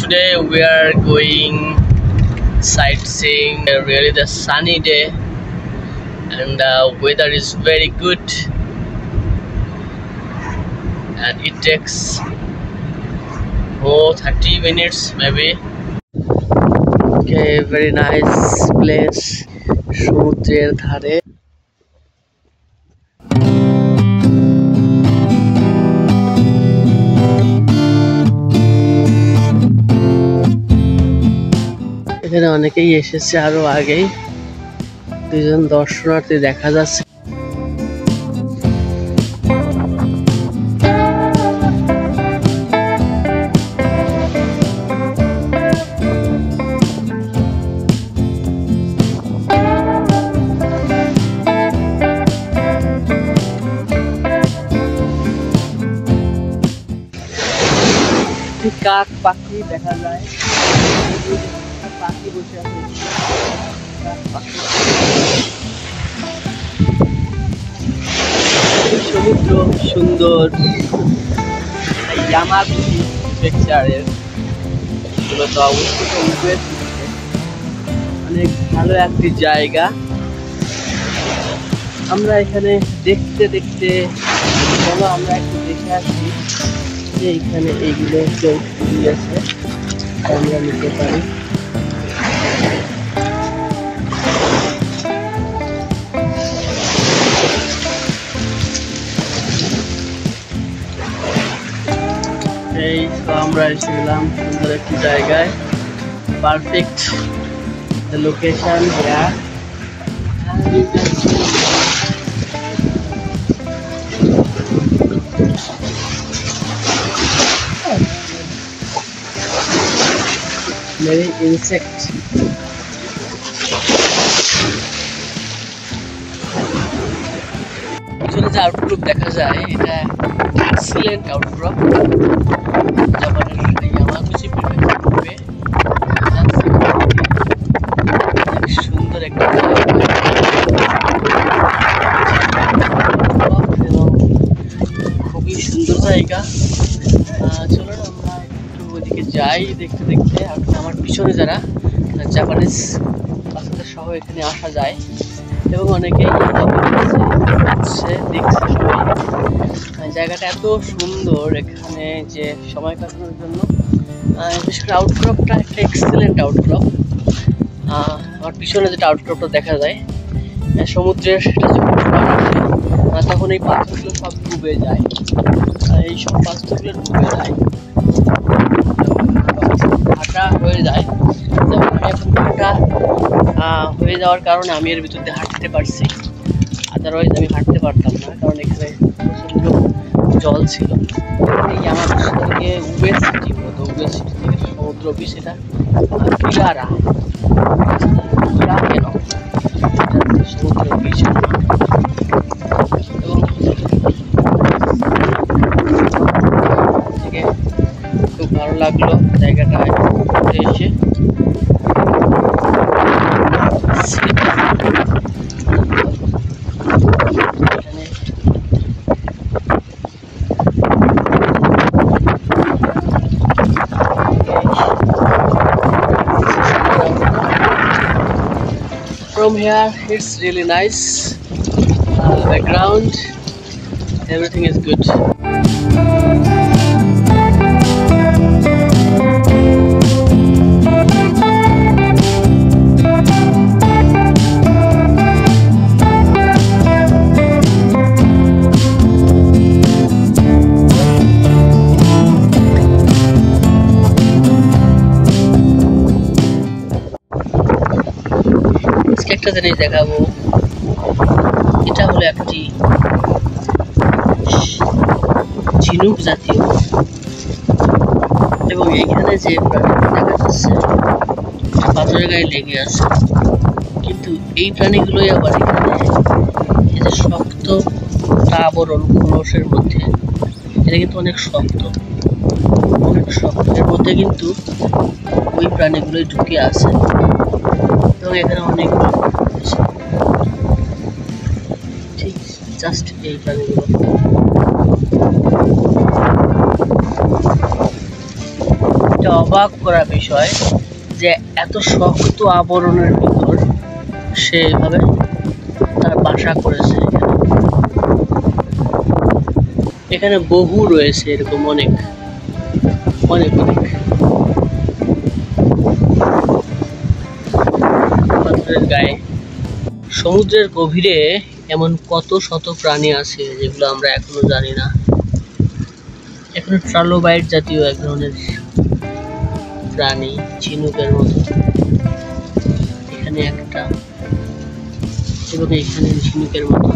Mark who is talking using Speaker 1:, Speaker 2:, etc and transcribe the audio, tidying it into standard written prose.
Speaker 1: today we are going sightseeing. Really the sunny day and weather is very good and it takes more 30 minutes maybe. Okay, very nice place, সমুদ্রের ধারে। এখানে অনেকেই এসেছে আরো আগেই, দুজন দর্শনার্থী দেখা যাচ্ছে। কাক পাখি দেখা যায়, পাখি বসে আছে, সমুদ্র সুন্দর। ইয়ামাগুচি প্রেফেকচারের মূলত অবস্থিত অনেক ভালো একটি জায়গা। আমরা এখানে দেখতে দেখতে চলো আমরা একটু দেখে আসি যে এখানে এইগুলো চৌকি আছে, আমরা নিতে পারি। এই তো আমরা এসেছিলাম সুন্দর একটি জায়গায়, perfect location here. Many insects. পিছনে যে আউটক্রপ দেখা যায় এটা এক্সিলেন্ট আউটক্রপ, জাপানের ইয়ামাগুচি প্রেফেকচারে সুন্দর একটা এবং খুবই সুন্দর জায়গা। চলুন আমরা একটু ওইদিকে যাই দেখতে দেখতে। আমার পিছনে যারা জাপানিজ বাচ্চাদের সহ এখানে আসা যায় এবং অনেকেই দেখছে সবাই। জায়গাটা এত সুন্দর, এখানে যে সময় কাটানোর জন্য বিশেষ করে আউটক্রপটা একটা এক্সিলেন্ট আউটক্রপ। আমার পিছনে যেটা আউটক্রপটা দেখা যায় সমুদ্রের, সেটা যখন তখন এই পাথরগুলো সব ডুবে যায়, এই সব পাথরগুলো ডুবে যায়, ভাটা হয়ে যায়। যেমন আমি এখন ভাটা হয়ে যাওয়ার কারণে আমি এর ভিতর দিয়ে হাঁটতে পারছি, আদারওয়াইজ আমি হাঁটতে পারতাম না, কারণ এখানে প্রচন্ড জল ছিল। এই আমার থেকে ওয়েস্ট সিটি থেকে সমুদ্র বিচ, এটা কিলারা কেন সমুদ্র বিচ। এবং থেকে খুব ভালো লাগলো জায়গাটায় এসে। From here it's really nice, background, everything is good. একটা জিনিস দেখাবো, এটা হলো একটি ঝিনুক জাতীয়, এবং এইখানে যে প্রাণীটা দেখা যাচ্ছে পাথরের গায়ে লেগে আছে, কিন্তু এই প্রাণীগুলোই আবার এখানে এই যে শক্ত আবরণ খোলসের মধ্যে, এটা কিন্তু অনেক শক্ত, এর মধ্যে কিন্তু ওই প্রাণীগুলোই ঢুকে আছে এবং এখানে অনেক ঠিক জাস্ট এই প্রাণীগুলো। এটা অবাক করা বিষয় যে এত শক্ত আবরণের ভিতর সে এভাবে তার বাসা করেছে। এখানে বহু রয়েছে এরকম অনেক অনেক অনেক পাথরের গায়ে। সমুদ্রের গভীরে এমন কত শত প্রাণী আছে যেগুলো আমরা এখনো জানি না। এখানে ট্রালোবাইট জাতীয় এক ধরনের প্রাণী, ঝিনুকের মতো। এখানে একটা এবং এখানে ঝিনুকের মতো।